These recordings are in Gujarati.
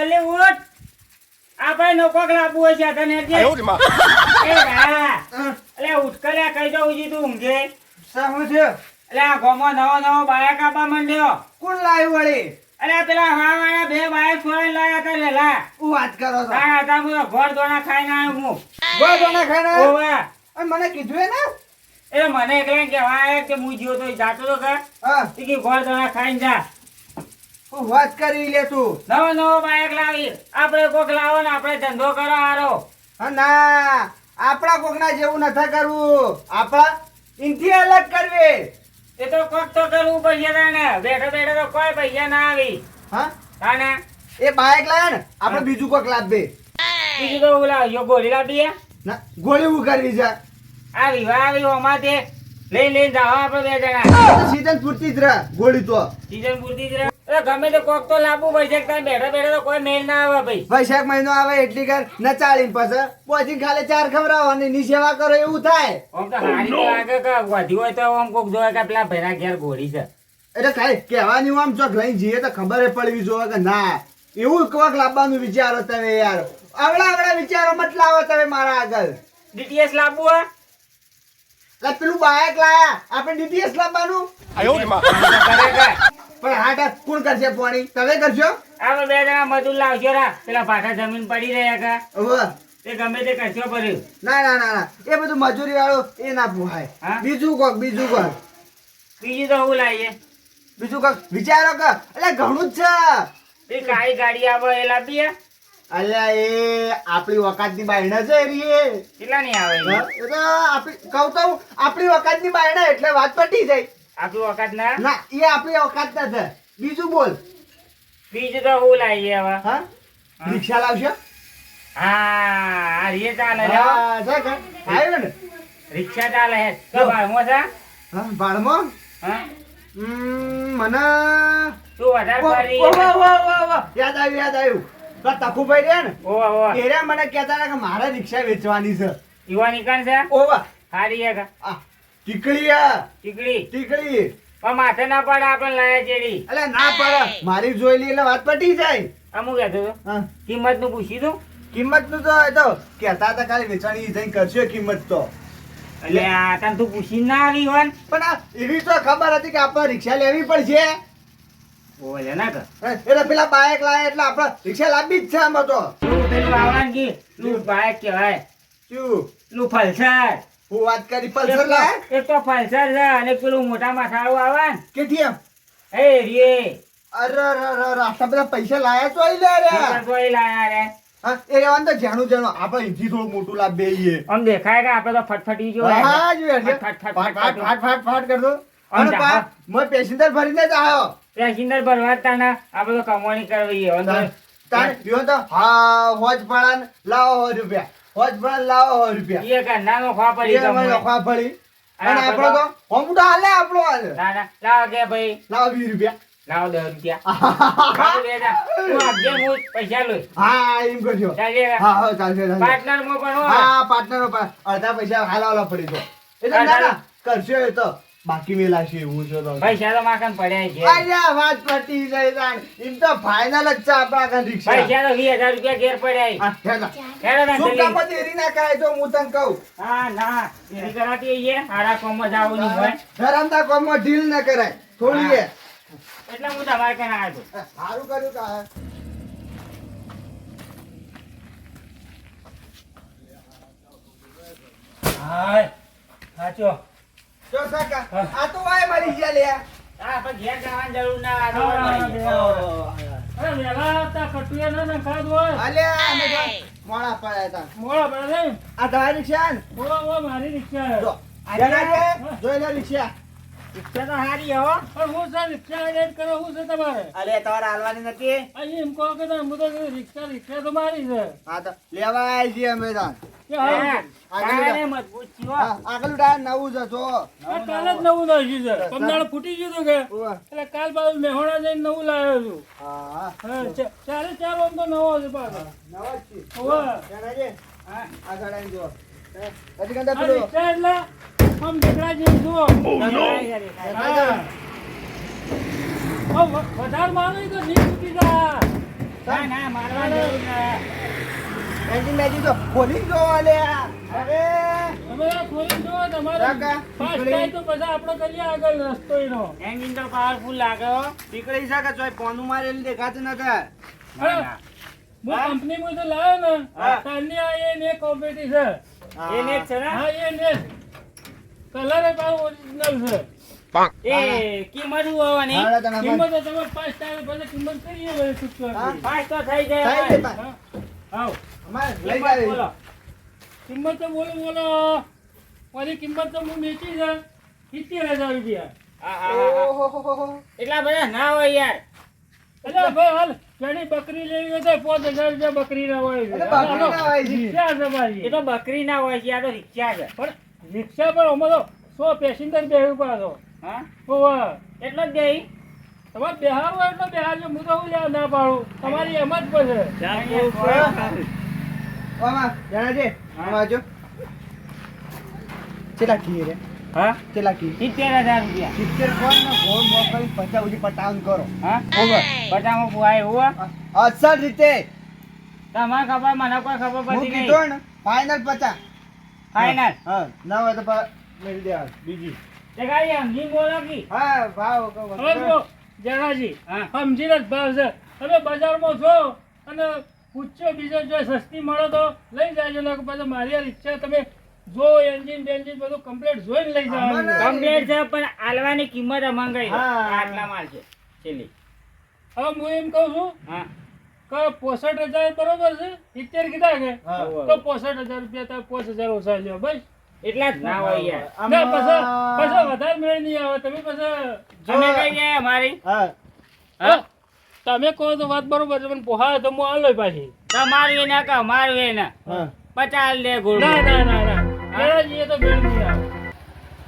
જલ્દી ઉઠ. આપણે નોકોક લાવવું છે તને જે. એ હા. અલે ઉઠ કર્યા કઈ દઉં જી તું ઊંઘે. શું છે? અલે આ ગોમાં નવો બાયા કાપા માંડ્યો. કોણ લાવ્યું વળી? અરે પેલા વાળા બે બાયા છોડીને લાયા હતા લેલા. હું વાત કરો છો? તારા હતા હું ઘર દોણા ખાઈને આવ્યો હું. ગોળ દોણા ખાઈને આવ્યો? ઓવે. અને મને કીધું એ ને? એ મને એકલા કહેવાય કે હું જીવો તો જાતો તો કર. હા. ઈ કે ઘર દોણા ખાઈને જા. હું વાત કરી લે તું. નવો બાઈક લાવી. આપણે કોક લાવો ને આપણે ધંધો કરો હારો. હા ના, આપણા કોકના જેવું નથી કરવું. આપણા ઇનથી અલગ કરવી. એ તો કોક તો કરવું પડશે તાને. બેઠો બેઠો તો કોઈ પૈસા ના આવી. હા? તાને એ બાઈક લાવે ને આપણે બીજું કોક લાવ દે. બીજું તો ઓલા યો ગોળી લાવીએ. ના, ગોળી હું કરવી છે? આ વિવાહ આવી અમારે લઈને જાઓ આપણે બે જણા. સીઝન પૂરતી જ રહે ગોળી તો. સીઝન પૂરતી જ રહે. ગમે તે કોક તો લાવવું પડશે. તારે બેઠો બેઠો તો કોઈ મેલ ના આવે ભાઈ. વૈશાખ મહિનો આવે એટલી કર નચાળીને પછી પછી ખાલી 4 ખવડાવવાની ની સેવા કરો એવું થાય. આમ તો હારી તો લાગે કે વધી હોય તો આમ કોક જોવે કે પેલા ભેરા ઘેર ગોળી છે. એટલે ખાલી કહેવાની આમ ચોક લઈને જઈએ તો ખબર પડવી જોવે કે ના એવું કોક લાવવાનું વિચારો તમે યાર. આવડા વિચારો મત લાવો તમે મારા આગળ. ડીટીએસ લાવવું હોય એટલે પેલું બાઈક લાયા આપણે ડીટીએસ લાવવાનું પણ હાટા કોણ કરશે પાણી? તમે કરશો? આપણે બે જણા મજૂર લાવજો રા. પેલા પાછા જમીન પડી રહ્યા કા હવે તે ગમે તે કરશો પડ્યું. ના એ બધું મજૂરી વાળું એ ના પોહાય. હા? બીજું કોક બીજું તો હું લાવીએ. બીજું કોક વિચારો કે એટલે ઘણું જ છે. એ કાળી ગાડી આવે એ લાવીએ. અલ્યા એ આપણી વખતની બાયણા છે રે. કેટલા નહીં આવે હા? એ તો આપણી કહું તો આપણી વખતની બાયણા એટલે વાત પટી જાય. આપણું વખત ના. ના એ આપણી વખત ના છે. બીજું બોલ. બીજું તો હું લાવીએ હવે. હા? રિક્ષા લાવશો? હા રે ચાલે રે. હા છે કે? આવ્યો ને? રિક્ષા ચાલે હે તો ભાડમો છે. હા ભાડમાં? હા મને તું વધારે ફરી. વાહ. યાદ આવ્યું. પેલા તખુભાઈ રહ્યા ને ઓવા ઓવા એ રહ્યા મને કહેતા હતા કે મારે રિક્ષા વેચવાની છે. યુવા નીકળ છે. ઓવા હારી હે કા આ ટીકડી ટીકડી પણ માથે ના પડે આપણે લાયા ચેડી. અલે ના પડે મારી જોઈ લી એટલે વાત પટી જાય. અમુક કહેતો તો હા કિંમત નું પૂછી દઉં. કિંમત નું તો એ તો કહેતા હતા ખાલી વેચાણી જઈને કરશો કિંમત તો. એટલે આ તને તું પૂછી ના આવી હોય ને. પણ આ એવી તો ખબર હતી કે આપણે રિક્ષા લેવી પડશે. ઓલે ના કર. એટલે પેલા બાઈક લાયા એટલે આપણે રિક્ષા લાવવી જ છે આમાં તો. તું પેલું આવવાનું કી તું બાઈક કહેવાય. શું તું પલ્સર. હું વાત કરી પલ્સર લાયા? એક તો પલ્સર છે અને પેલું મોટા માથાળું આવે ને કેટીએમ? એ રે અરે આટલા બધા પૈસા લાયા તો આઈ લે રે. તો એ લાયા રે. હા એ રહેવાનું તો જાણું આપણે અહીંથી થોડું મોટું લાભ બેહીએ. આમ દેખાય કે આપણે તો ફટફટી જો. હા જોઈએ છે. ફટ ફાટ કરતો. અને મેં પેસેન્જર ભરીને જ આવ્યો. પેસેન્જર ભરવા તાના આપણે તો કમાણી કરવી અંદર. તાર યો તો હા હોજ પડાન લાવો 100 રૂપિયા. હોજ પડાન લાવો 100 રૂપિયા. એ કાનાનો ખવા પડી એ મને લખવા પડી. અને આપણો તો હોમ તો હાલે આપણો હાલે. ના લાવ કે ભાઈ લાવો 20 રૂપિયા. લાવ 10 રૂપિયા. તું આપજે હું પૈસા લઉં. હા એમ કરજો. ચાલજે. હા ચાલશે. પાર્ટનર માં પણ હો. હા પાર્ટનર પર અડધા પૈસા હાલાવાલા પડી તો એટલે ના કરશો એ તો બાકી મેલાશે એવું છે તો પૈસા તો માકન પડ્યા છે. અલ્યા વાત પટી જાય તાણ. એમ તો ફાઇનલ જ છે આપણા કાન રિક્ષા. પૈસા તો 20000 રૂપિયા ઘેર પડ્યા. હા હેડા. હેડો ના શું જલ્દી. કામ દેરી ના કરાય તો હું તને કહું. હા ના એની કરાતી આઈએ હાડા કોમ જ આવું નહીં હોય. ધરમતા કોમમાં ઢીલ ના કરાય થોડી એ. એટલે હું તમારે કને આવ્યો છું. સારું કર્યું કા. હાય સાચો. જો કાકા આ તો વાય મરી ગયા લે. હા પણ ઘેર જવાની જરૂર ના. આ તો મળી ગયા. અરે વેલા તા કટુયા ના ખાદ હોય. અલ્યા અમે તો મોડા પડ્યા હતા. મોળા પડે ને. આ તારી રિક્ષા ને મોળા મારી રિક્ષા. જો જરા કે જોઈ લે રિક્ષા. રિક્ષા તો હારી હો. પણ હું સર રિક્ષા રેડ કરો હું છે તમારે. અલે તમારે હાલવાની નથી. અહીં એમ કહો કે હું તો રિક્ષા તો મારી છે. હા તો લેવા આવી છીએ અમે તાન. કે હા કાને મજબૂત થયો. હા આગળ ટાયર નવું છે જો. આ કાલે જ નવું નાખ્યું છે. કમદાળ ફૂટી ગયું હતું કે ઉવા. એટલે કાલ બાજુ મેહોણા જઈને નવું લાવ્યો છું. હા હા ચારે ચાર આમ તો નવો છે પાછો. નવા જ છે. હોવે. જણાજે. હા આગળ આવીને જો. હજી કંટા આ પેલું રિક્ષા એટલે આમ દીકરા જેવું જુઓ. હા. વધારે માનો તો નહીં ફૂટી જા. ના ના મારવા જરૂર ના. એન્જિન બેન્જિન તો ખોલી જોવા લે અરે તમે આ ખોલી જુઓ તમારે કાકા, ફાસ્ટ થાય તો પછી આપણે કરીએ આગળ રસ્તો એનો એન્જિન તો પાવરફુલ લાગે હો. નીકળી શકે ચોય પોનું મારેલું દેખાતું નતા ના, ના. હું કંપનીમાં તો લાવ્યો ને હા. તારની આ એ કોમ્પિટિશન એ નેટ છે ને? હા એ ને કલર એ પાછો ઓરિજિનલ છે એ કિંમત શું હોવાની? હાલો તને કિંમત તો તમે ફાસ્ટ થાય પછી કિંમત કરીએ ભાઈ છૂટકો હા. પાંચ તો થઈ જાય થઈ ભાઈ. જાય. હા અમારે લઈ કિંમત જાય બોલો. કિંમત તો બોલો મારી કિંમત તો હું વેચી છે 70,000 રૂપિયા હા, હા, હા. ઓહોહોહો. એટલા બધા ના હોય યાર. અલ્યા ભાઈ હાલ જેની બકરી લેવી હોય તો 5,000 રૂપિયા બકરી ના હોય એટલે બકરી ના હોય છે. રિક્ષા છે મારી. એ તો બકરી ના હોય છે, આ તો રિક્ષા છે. પણ રિક્ષા પર અમારો 100 પેસેન્જર બેહવું પાછો હા? હોવે. એટલો જ દે. તમારે બેહારવું હોય એટલે બેહારજો હું તો હું લેવા ના પાડું તમારી એમ જ પડશે મામા જાણે હા. આમાં જો કેટલા કી રે હા? કેટલા કી 70,000 રૂપિયા. 70 કોણ ને ગોળ મોકલી 50 સુધી પટાવન કરો હા? ઓવર બટામાં પુઆય એવું હો? અસલ રીતે તમારે ખબર, મને કોઈ ખબર હું પડતી નહીં. કીધું ને ફાઇનલ 50 ફાઇનલ. હા ના હોય તો મેળ દેવા બીજી તે ગાડી સમજી બોલો કી? હા ભાવ હવે જો જણાજી હા. સમજીને જ ભાવ છે તમે બજારમાં છો અને પૂછજો બીજો જો સસ્તી મળે તો લઈ જાજો ને પછી મારી આ રિક્ષા તમે જો એન્જિન બેન્જિન બધું કમ્પ્લીટ જોઈને લઈ જવાનું આમાં છે. કમ્પ્લેટ છે પણ આલવાની કિંમત અમંગાઈ દો. હા. આટલા માલ છે છેલ્લી. હવે હું એમ કહું છું હા. કે 65,000 બરોબર છે 70 કીધા કે હા. તો 65,000 રૂપિયા તો 5,000 ઓછા લ્યો બસ એટલા જ ના હોય યાર. ના પછી વધારે મેળ નહીં આવે તમે પછી અમે કઈ જાય અમારી? હા હા? તમે કહો તો વાત બરોબર છે પણ પોહા તો હું આલો પાછી તમારું એ ના કહો, મારું એ ના. હા 50 લે ગોળ. ના ના ના ના એના જઈએ તો મેળ નહીં આવે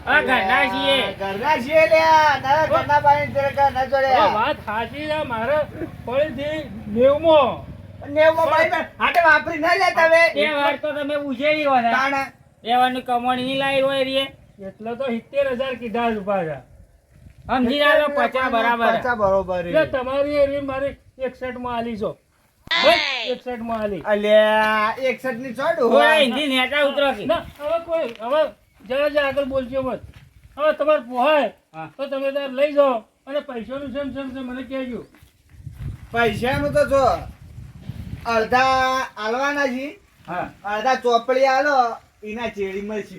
હા, ઘરના છીએ. ઘરના છીએ લ્યા ના ઘરના બાઈ તેરે ઘરના જોડે હવે વાત સાચી છે મારે ફરીથી 90 નેવમાં બાઈ બેન હાટે વાપરી ના લેતા હવે એ વાર તો તમે ઉછેરી હોય ને. તાણે એ વારની કમાણી નહીં લાવી હોય રે. એટલે તો 70,000 કીધા જ પાછા સમજી ના 50 બરાબર. 50 બરોબર એટલે તમારી એરી મારી 61 માં આલી છો બસ 61 માં આલી અલ્યા 61 ની ચોડું થોડા હિન્દી નેતા ઉતરો કી. ના હવે કોઈ હવે જરા આગળ બોલજો મત હવે તમારે પોહાય હા. તો તમે તાર લઈ જાઓ અને પૈસાનું સેમ સેમ છે મને કહેજો પૈસાનું તો જો અડધા આલવાના છે હા. અડધા ચોપડી આલો એના ચેડી મળશે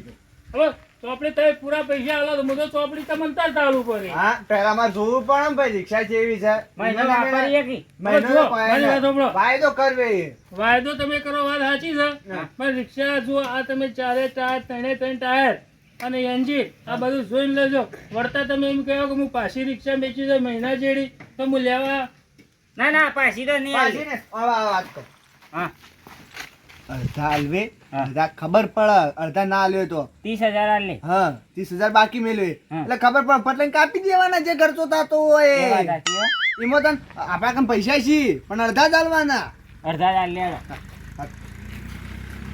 હવે ચોપડી તમે પૂરા પૈસા આલો તો હું તો ચોપડી તમને તાર ચાલુ પડે હા પેલા મારે જોવું પણ ભાઈ રિક્ષા જેવી છે મહિનો વાપરીએ કી. મહિનો જો, તો મારી વાત સાંભળો. વાયદો કરવે વાયદો તમે કરો વાત સાચી છે હા. પણ રિક્ષા જો આ તમે ચારે ટાયર ત્રણે ત્રણ ટાયર અને એન્જિન આ બધું જોઈને લેજો વળતા તમે એમ કહો કે હું પાછી રિક્ષા વેચી છે મહિના જેડી તો હું લેવા ના ના પાછી તો નહીં પાછી આલી. ને હવે આ વાત કર હા. અડધા હાલવે હા. અડધા ખબર પડે અડધા ના આલ્યો તો 30,000 આલી. હા 30,000 બાકી મેળવે હા. એટલે ખબર પડે પટલે કાપી દેવાના જે ખર્ચો થતો એ વાત હોય સાચી હો. એમાં તને આપણા કામ પૈસા છીએ પણ અડધા જ આલવાના અડધા જ આલી હેડો.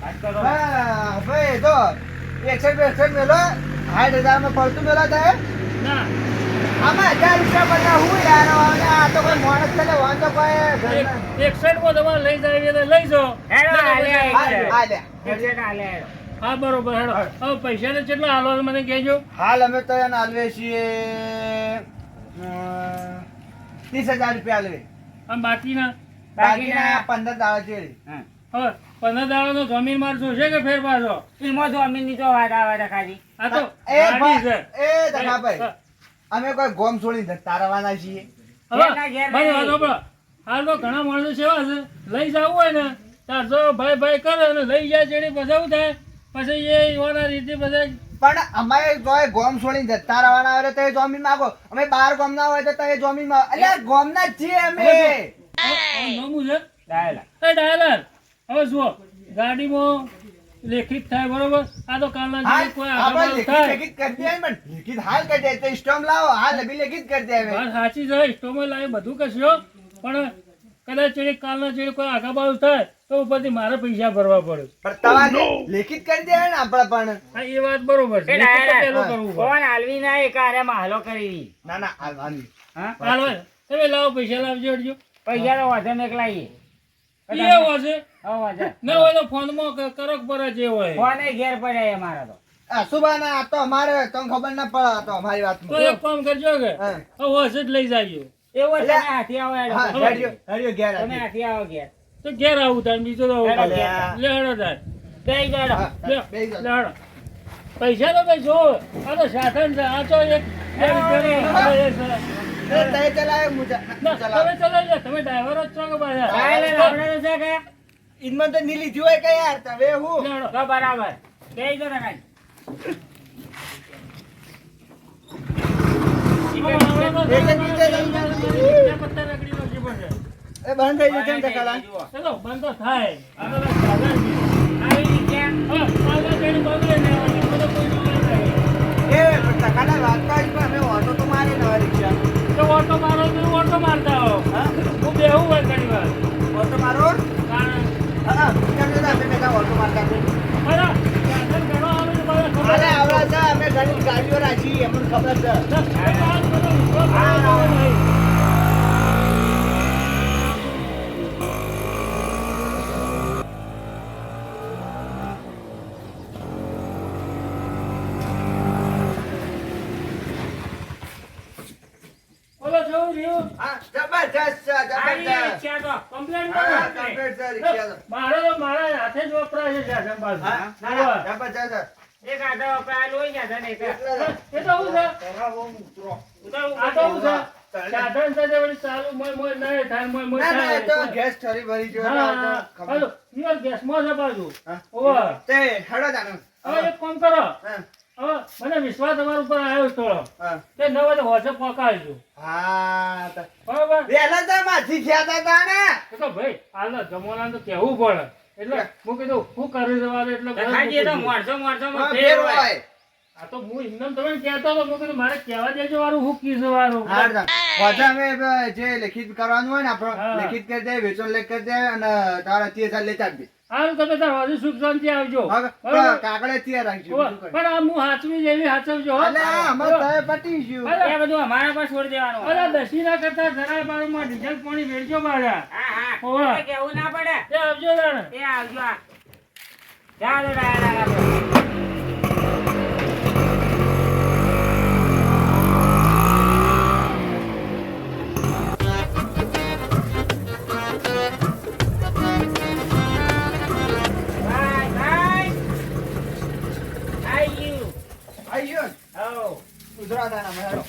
વાત કરો. હા ભાઈ જો 61 મેલો 60,000 માં પડતું મેલો થાય ના આમાં 1000 રૂપિયા બધા હું યાર હવે આ તો કોઈ માણસ છે ને વાંધો કોઈ ઘરના. 61 માં તમારે લઈ જાય એટલે લઈ જાઓ હેડો, ના, હાલે, ના, હા, ના, હા, લે. એકસો ને આલે હેડો. હા બરોબર હેડો હવે પૈસા ને કેટલા હાલો છો મને કહેજો હાલ અમે તો એને આલવે છીએ 30,000 રૂપિયા આલવે અને બાકીના બાકીના 15 દાડા છે હા. હવે 15 દાડાનો જમીન મારશો છે કે ફેર પાછો એમાં તો અમીરની તો વાત આવે છે ખાલી. આ તો એ ગાડી છે એ ધનાભાઈ અમે કોઈ ગોમ છોડી જતા રહેવાના છીએ હવે ઘેરના ઘેર મારી વાત નહીં. સાંભળો. હાલ તો ઘણા માણસો સેવા છે લઈ જવું હોય ને તાર જો ભાઈ ભાઈ કરે અને લઈ જાય જેડી બજાવું થાય પછી એ એવાના રીતે બધા પણ અમારે જોય ગોમ છોડીને જતા રહેવાના હોય તો એ જમીન માંગો અમે બાર ગોમ ના હોય તો એ જમીન માંગો એટલે ગોમ ના જ છીએ અમે નમું છે ડાયલા. એ ડાયલર હવે જુઓ ગાડીમાં લેખિત થાય બરોબર આ તો કાલના હાલ જેવી કોઈ આપણે આગળ લેખિત થાય લેખિત કરી દે પણ લેખિત હાલ કરી દે તો સ્ટોમ લાવો હાલ લબી લેખિત કરી દે હવે વાત સાચી છે સ્ટોમાં લાવી બધું કશ્યો પણ કદાચ ચેડી કાલના ચેડી કોઈ આગા બાજુ થાય તો ઉપરથી મારે પૈસા ભરવા પડે પણ તમારે લેખિત કરી દે ને આપણે પણ હા એ વાત બરોબર છે એ લેખિત તો ડાયલા. પહેલું કરવું પડે ફોન આલવી ના એ કારે માહલો કરી. ના ના હાલવાની હા? હાલ ભાઈ તમે લાવો પૈસા લાવજો હટજો પૈસા તો વધે મેં લાવીએ એ હશે વધે ના હોય તો ફોનમાં કરક પર જે હોય ફોને ઘેર પડ્યા અમારા તો આ સુબાના આ તો અમારે તમને ખબર ના પડે આ તો અમારી તો વાતમાં એક કામ કરજો કે હા. હવે હશે જ લઈ જાજો એવો એટલે- તમે હાથી આવો હેડો. હા, હરિયો ઘેર તમે હાથી. હાથી આવો ઘેર તો ઘેર આવું તાર બીજો તો હેડો, લે ઘેર. હેડો તાર બેહી જાઓ હેડો. હા, લે બેહી લે જાઓ. હેડો પૈસા તો ભાઈ જો આ તો સાધન છે આ તો એક એ તય ચલાવે મુજા ના, ચલાવે તમે ચલાવી લો તમે ડ્રાઈવર જ છો કે પાછા? કાંઈ લઈને આપણે તો છે કે? ઈનમાં તો ની લીધી હોય કે યાર તમે હું લે હેડો. તો બરાબર બેહી જાઓ ને કાંઈ. પત્તા રગડી નાખી પડશે. એ બંધ થઈ જશે ને ટકાલા જુઓ. ચલો બંધ તો થાય આ તો બસ સાધન છે. આવી રીતે હા, આગળ પેલી બંધ લઈને આવવાની. બધો કોઈ ના થાય. એ પણ ટકાલા વાત તો આવી પણ અમે ઓટો તો મારી નવા રિક્ષા તો ઓટો મારો તો ઓટો મારતા હો હા હું બેહું હોય ઘણી વાર ઓટો મારો કારણ હા કેમ કે અમે બેટા ઓટો મારતા છે અરે સાધન ઘણો આવે તો બધા ખબર અરે આવડા છે અમે ઘણી ગાડીઓ રાખી અમને ખબર છે આ બધો વિશ્વાસ કરવો નહીં. ઓલો જવું રહ્યું હા જબરજસ્ત છે આવી જબરજસ્ત રિક્ષા તો. કમ્પ્લેન હા કરો કમ્પ્લીટ છે રિક્ષા તો. મારા હાથે જ વપરાય છે સાધન પાછું. હા ના ના જબરજસ્ત છે. એક આધો આપણે લોહી ગયા છે ને એક. એટલે જ. એ તો હું છે ઉતારું, આ તો હું છે સાધન છે તે વળી ચાલુ મોય મોય નહીં થાય મોય મોય ના ના એ તો થાય. ગેસ ઠરી ભરી ગયો હા, એટલે હા. ખબર. હાલો, ઈવન ગેસમાં છે પાછું. હા. ઓવે. તે હેડો જાનો હવે એક કામ કરો હા હવે મને વિશ્વાસ તમારા ઉપર આવ્યો છે થોડો હા તે ન હોય તો હોશે પકાવજો હા તો બરોબર વેલા તો માથી ખેતા હતા ને એ તો ભાઈ હાલ જમવાના તો કહેવું પડે એટલે હું કીધું શું કરી દેવાનું એટલે બસ ખાજી તો મૂકી દીધું. મોઢસો હા, ફેર ફેર હોય. હોય. આ તો હું એમને તમને કહેતો હતો મેં કીધું મારે કહેવા દેજો વાળું હું કીધું વાળું હા, જા. પાછા અમે જે લેખિત કરવાનું હોય ને હા. આપણે લેખિત કરી દે વેચાણ લેખ કરી દે અને તારા 30,000 લેતા જ દે હાલ તમે તાર હજુ સુખ શાંતિ આવજો હવે બરોબર? કાકડે ત્યાં રાખજો ઓવે. બીજું કંઈ. પણ આ હું હાચવી જેવી હાચવજો હો. અલે, અમારે તો પતી ગયું. અરે, એ બધું અમારા પર છોડી દેવાનું. અરે દશીના કરતા જરાય બાજુમાં ડીઝલ પાણી વેચજો મારા હા, હા. ઓવે. એ કહેવું ના પડે. એ આવજો તાણે. એ આવજો આ. ચાલો ડાયરા. Bye, bye. Hi, you. આઈ ગયો ને? Oh. ઉતરા તારા માં, હેડો.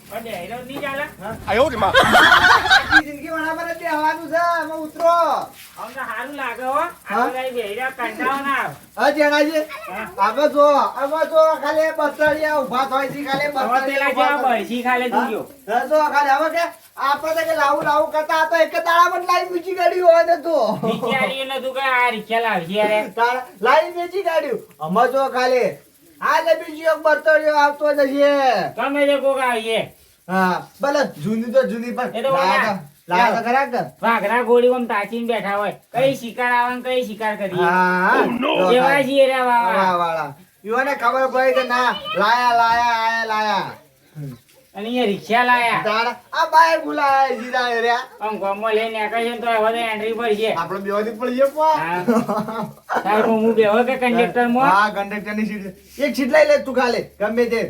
પણ હેરો નહીં ચાલે? આખી જિંદગી વણાપર જ બેહવાનું છે, આમાં ઉતરો. આમ તો સારું લાગે હો. આ બધા બેહીરા કંટાળો ના આવે. હા, જેણાજી? હા. આમાં જો, ખાલી બસળિયા ઊભા થાય છે, ખાલી હવે બસળિયા પેલા ઊભા જેવા થાય. બળશી ખાલે જોજો. હા, જો ખાલી હવે કે આપણે તો કે લાવું કરતા આ તો એક જ દાડામાં જ લાઈન ઊંચી ગાડી હોય ને તો. વિચાર્યું નતું કે આ રિક્ષા લાવશે યાર. લાઈન વેચી ગાડ્યું. આમાં જો ખાલી આ લે બીજો એક બરતડિયો આવતો જશે. ગમે તે કોક આવીએ. હા, ભલે જૂની તો જૂની એ પણ તો લાયા તો ખરા કે? વાઘરા ઘોડી આમ તાચીને બેઠા હોય. કઈ શિકાર આવે ને કઈ શિકાર કરીએ. હા, જો એવા ખાલી. છીએ રે વાવા. વાળા. યુવાને ખબર પડી કે ના લાયા. અને અહીંયા રિક્ષા લાયા. તારા આ બાય બોલાય જીરા રે. આમ ગામમાં લઈને નીકળે છે ને તો હવે તો એન્ટ્રી પર છે. આપણે બેવાની પડી ગયો પા. હા. સાહેબ હું બેહો કે કંડક્ટર માં હા, કંડક્ટર ની સીટ. એક સીટ લઈ લે તું ખાલી ગમે તે.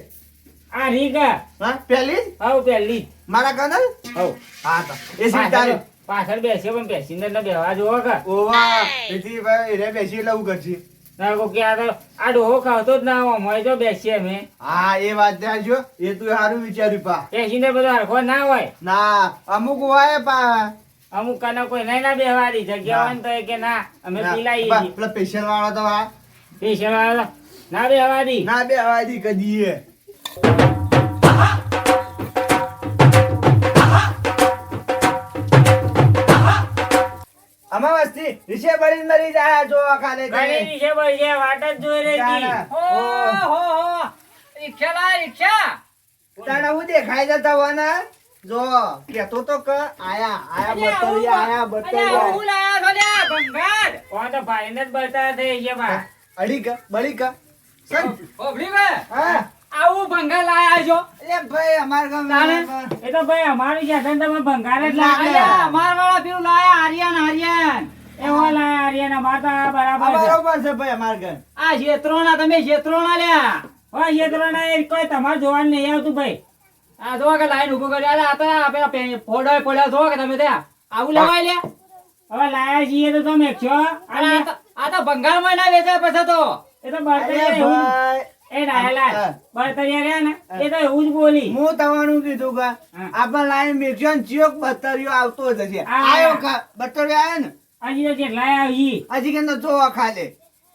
આ રીગા હા, પહેલી જ? આવ પહેલી જ. મારા કનલ? આવ. હા તો એ સીટ તારી. પાછળ બેસ્યો પણ પેસેન્જર ને બેહવા જોવો કે ઓવા એથી ભાઈ રે બેસી એટલે હું કરશી. ના કો કે આ ડોહો ખાવતો જ ના હોય મોય તો બેસીએ અમે હા, એ વાત ત્યાં જો એ તું સારું વિચાર્યું પા. પેસેન્જર બધો હરખો ના હોય ના અમુક હોય પા. અમુક કને કોઈ નહીં ના બેહવા દી જગ્યા હોય ને તો એ કે ના અમે પીલાઈએ છીએ પેલા પેશન્ટ વાળો તો આ પેશન્ટ વાળા ના બેહવા દી ના બે હવાઈ કદી એ. અમાવસ્તી વિશે બળીને મરી જાય જો ખાલી તે. ઘણી વિશે બોલ છે વાટ જ જોઈ રહી હતી તારા. હો રિક્ષા લાય રિક્ષા તારા હું દેખાઈ જતા હોવાના જો કેતો તો કે આયા બતરિયા કોણ તો ભાઈને જ બળતા થઈ છે બા અડી કા બળી કા સન. ઓભળી બે હા આવું ભંગાર લાયા છો એટલે ભાઈ અમારે તારે? એ તો ભાઈ અમારું શાસન તમે ભંગાર જ લાગે અલ્યા, અમાર વાળા પેલું લાયા આર્યન એવો લાયા આર્યન અમાર તો આ બરાબર છે. બરોબર છે ભાઈ અમારે ઘર આ શેત્રોના તમે શેત્રોના લ્યા હોય ક્ષેત્રોના એ કોઈ તમારે જોવાનું નહીં આવતું ભાઈ. આ જો કે લાઈન ઉભો કરી આ તો આપણે ફોડો પડ્યા જો કે તમે ત્યાં આવું લેવાય લ્યા હવે લાયા છીએ તો તમે છો અને આ તો ભંગારમાં ના વેચાય પછી તો એ તો બળતરિયા અરે એવું ભાઈ એ ડાયલા બળતરિયા રહ્યા ને એ તો એવું જ બોલી. હું તમારું કીધું કે હા. આપણે લાઈન મેક્યો ને ચિયોક બતરીઓ આવતો જ હશે હા. આયો બતરીઓ આયો ને હજી તો જેટલા આવી હજી કે તો જોવા ખાલે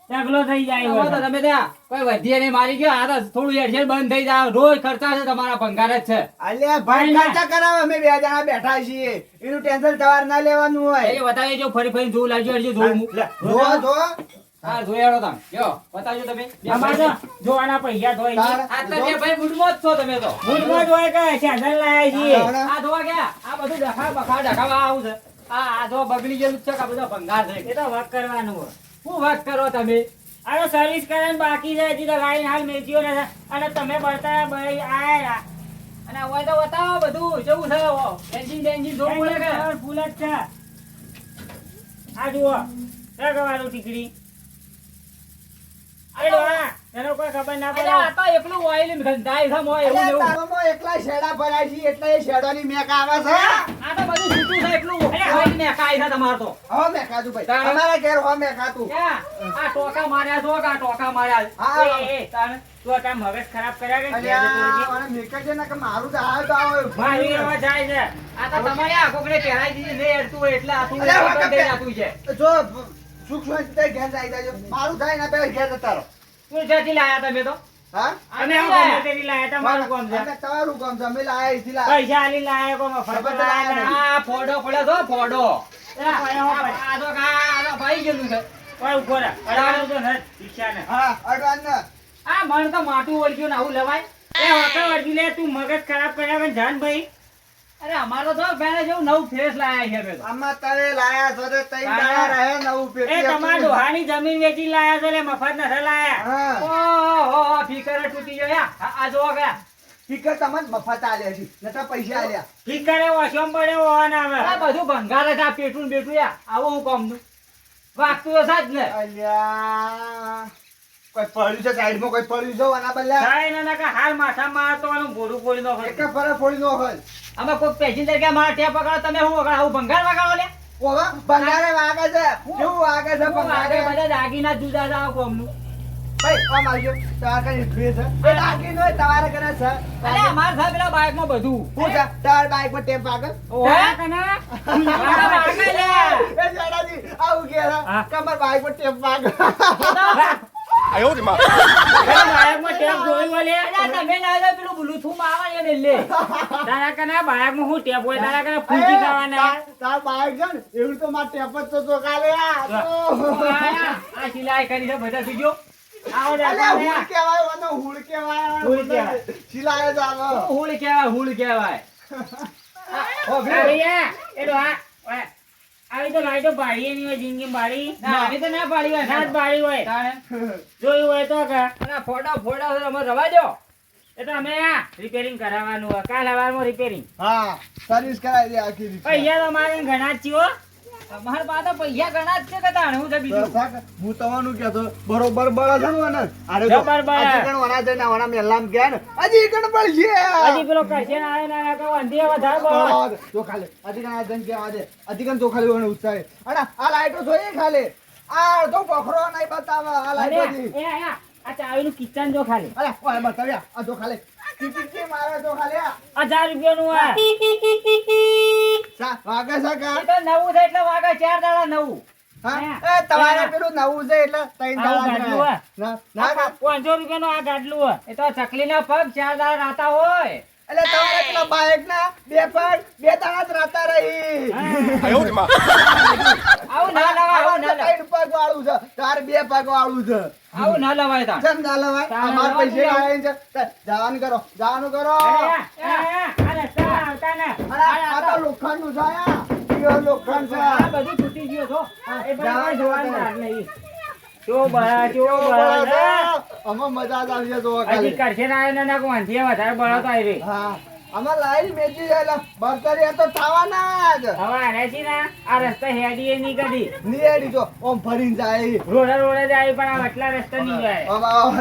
ઢગલો થઈ જાય હવે તો હોય. તમે ત્યાં કોઈ વધીએ નહીં મારી ગયો આ તો થોડું એડજસ્ટ બંધ થઈ જાય રોજ ખર્ચા છે તમારા ભંગાર જ છે અલ્યા ભાઈ ના, ના. ખર્ચા કરાવે અમે બે જણા બેઠા છીએ એનું ટેન્શન તમારે ના લેવાનું એ હોય બતાવી જો ફરી ફરી જોવું લાગજો હજી જોવું જો જો હા જોયાડો તમે જો બતાવજો તમે બે અમારે ભાઈ. તો જોવાના પૈસા ધોઈ છે. તાર- આ તો બે ભાઈ મૂડમાં જ છો તમે તો ભૂતમાં જ હોય કે શાસન લાયા છીએ. હા. આ જોવા ગયા આ બધું ડખા બખા ડખાવા આવું છે આ જો બગડી ગયેલું જ છે કે આ બધો ભંગાર છે એ તો વર્ક કરવાનું હોય. શું વાત કરો તમે આ તો સર્વિસ કરવાનું બાકી છે હજી તો લાઈન હાલ મેચ્યો નથી અને તમે બળતા ભાઈ આયા અને હવે તો બતાવો બધું કેવું છે એન્જિન બેન્જિન જોવું પડે કે ફૂલ જ છે. આ જુઓ શું કરવાનું ટીકડી અરે ડોહા, તને કોઈ ખબર ના અરે આ પડે. તો એકલું ઓઇલ ગંધાય છે મોય એવું અલ્યા એવું તારામાં એકલા શેડા ભરાય છે એટલે એ શેડોની મેક આવે છે આ તો બધું છૂટું છે એકલું ઓઇલ ને કાઈ છે તમાર તો હો મેકાતું ભાઈ તારે? અમારા ઘેર હો મેકાતું ક્યાં? આ ટોકા માર્યા છો કે આ ટોકા માર્યા હા એ, તાને તું આ તાર મગજ ખરાબ કર્યા કે ઘેર જતો રહેજે. અલ્યા મને મેકા છે ને કે મારું તો હાલ તો આવે મારી એવા જાય છે. આ તો તમારે આ કોકને પહેરાઈ દીધી નહીં અડતું હોય એટલે આથું અલ્યા, બંધ થઈ જાતું છે જો સુખ શાંતિ ઘેર જાય જાય મારું થાય ને પેલા ઘેર જતા રહો તું ક્યાંથી લાયા તમે તો હા અમે આ ગમેતેથી લાયા, તમારું કામ છે. અમે તમારું કામ છે અમે લાયા અહીંથી લાયા. પૈસા આલી લાયા, કોઈ મફત ખબર લાયા તો નહીં. આ ફોડો પડ્યો તો ફોડો એ પડ્યો હોય. આ તો આ ભાઈ ગયેલું છે કોઈ ઉભો રહે. અડાડવું તો નથી, રિક્ષાને. હા અડવાન ને આ મન તો માથું ઓળખ્યું ને આવું લેવાય એ હોકા વળગી લે, તું મગજ ખરાબ કર્યા વગર જાન ભાઈ. અરે અમારો તો પહેલા જેવું નવું ફ્રેશ લાયા છે અમે તો આમાં તમે લાયા છો તે તઈ દાડા રહે નવું એ પેટી તમારા હતું. ડોહાની જમીન વેચી લાયા છો, લે મફત નથી લાયા. હા ઓહો ફીકર તૂટી ગયો આ જોવા ગયા સ્પીકર તમને મફત આલ્યા છે નતા પૈસા આલ્યા ઠીકરે વોશોમ પડે હોવાના હવે. આ બધું ભંગાર જ આ પેટું બેટું યા આવું હું કામનું વાગતું તો સાચ ને અલ્યા કોઈ પડ્યું છે સાઈડમાં કોઈ પડ્યું છે આના બદલા થાય ને નકર હાલ માથામાં મારતો આનું ગોળું ફોડી નાખો. એક ફરક ફોડી નો હોય અમે કોઈ પેસેન્જર કે મારા ટેપ પકડો તમે હું વગાડો આવું ભંગાર વગાડો લે ઓવા બંગારે વાગે છે કેવું વાગે છે હું આગળ બંગારે બધા દાગીના જુદા છે આ કોમનું ભાઈ આમ આવજો તમારે કઈ ડ્રેસ છે એ લાગી નો તમારે કરે છે અરે અમાર સાહેબ પેલા બાઇકમાં બધું હું છે તમારે બાઈક પર ટેપ વાગે તારા કના? મારા વાગે લે. એ જાડાજી આવું કે હા. કમર બાઈક પર ટેપ વાગે પેલા બાળકમાં ટેપ જોયું હોય લે? અરે તમે ના લે પેલું બ્લૂટૂથ આવે એને લે તારા કના બાળકમાં શું ટેપ હોય? તારા કના ફૂંકી ખાવાના? તાર બાઈક છે ને એવું તો માર ટેપ જ તો કાલે આ સિલાઈ કરી છે બધા સીજો આવો લે, અલે આવો લે. હુળ કેવાય ઓનો હુળ કેવાય હુળ કહેવાય. સિલાય જ આવે હુળ કહેવાય ઓ અરે યા, એ ડોહા, ઓય, આવી તો લાઈટો બાળીએ નહીં હોય જિંદગી બાળી. ના અમે તો ના પાડી હોય ના જ બાળી હોય. તાણે જોયું હોય તો કે. અને ફોડા અમે રવા દો એ તો અમે આ રિપેરિંગ કરાવવાનું હોય. કાલ સવારમાં રિપેરિંગ. હા સર્વિસ કરાવી દે આખી રીતે પૈસા તો મારે ઘણા જ છીએ હો. અમાર પાસે પૈસા ઘણા જ છે કે તાણે હું છે બીજું હું તમારું કહેતો બરોબર બળો છે ને મને અરે જબર બળે. હજી કણ વના જઈને વના મેલામ ગયા ને હજી કણ બળ છે હજી પેલો કરશે ને આવે ને આવે કે વાંધી વધારે બળો. જો ખાલે હજી કણ આ જન કેવા દે હજી કણ જો ખાલી વને ઉત્સાહે અરે આ લાઈટો જોઈએ ખાલે આ તો પખરો નહીં બતાવે આ અરે, લાઈટો એ આ ચાવીનું કિચન જો ખાલી. અરે ઓય બતાવ્યા આ જો ખાલે ટીકી મારે જો ખાલે 1000 રૂપિયાનું આ. સા વાગે છે કા એ તો નવું છે એટલે વાગે 4 દાડા નવું હા એ તમારે પેલું નવું છે એટલે ત્રણ આવું દાડા ગાડલું છે. ના ના ના 500 રૂપિયાનું આ ગાડલું હોય. એ તો ચકલીના પગ 4 દાડા રાતા હોય એટલે તમારે પેલા બાઈક ના બે પગ બે દાડા જ રાતા રહી આવું ના લવાય આવું ના લવાય ત્રણ પગ વાળું છે તારે બે પગ વાળું છે આવું ના લવાય તાણ ચમ ના લવાય તારે અમાર લવાય પૈસે નહીં. આયા છે જવાનું કરો અરે, આ રસ્તામાં આવતા ને. અરે આ તો લોખંડ નું છે આ પ્યોર લોખંડ છે આ બધું તૂટી ગયું છો એ બધા જવાનું જોવાનું છે. ભાગ નહીં. જો બળા, જો બળા છે. આમાં મજા જ આવશે જોવા હજી ખાલી. કરશે ના આવ્યો ને વાંધીએ વધારે બળો તો આવી હા આમાં લાઈન મેચી જાય બરતરી તો થવાના જ હવે આને છે ને આ રસ્તા હેડીએ નહીં કદી નિયડી તો ઓમ ફરીને જાય રોડે રોડે જાય પણ આ વટલા રસ્તા નહીં જાય આમાં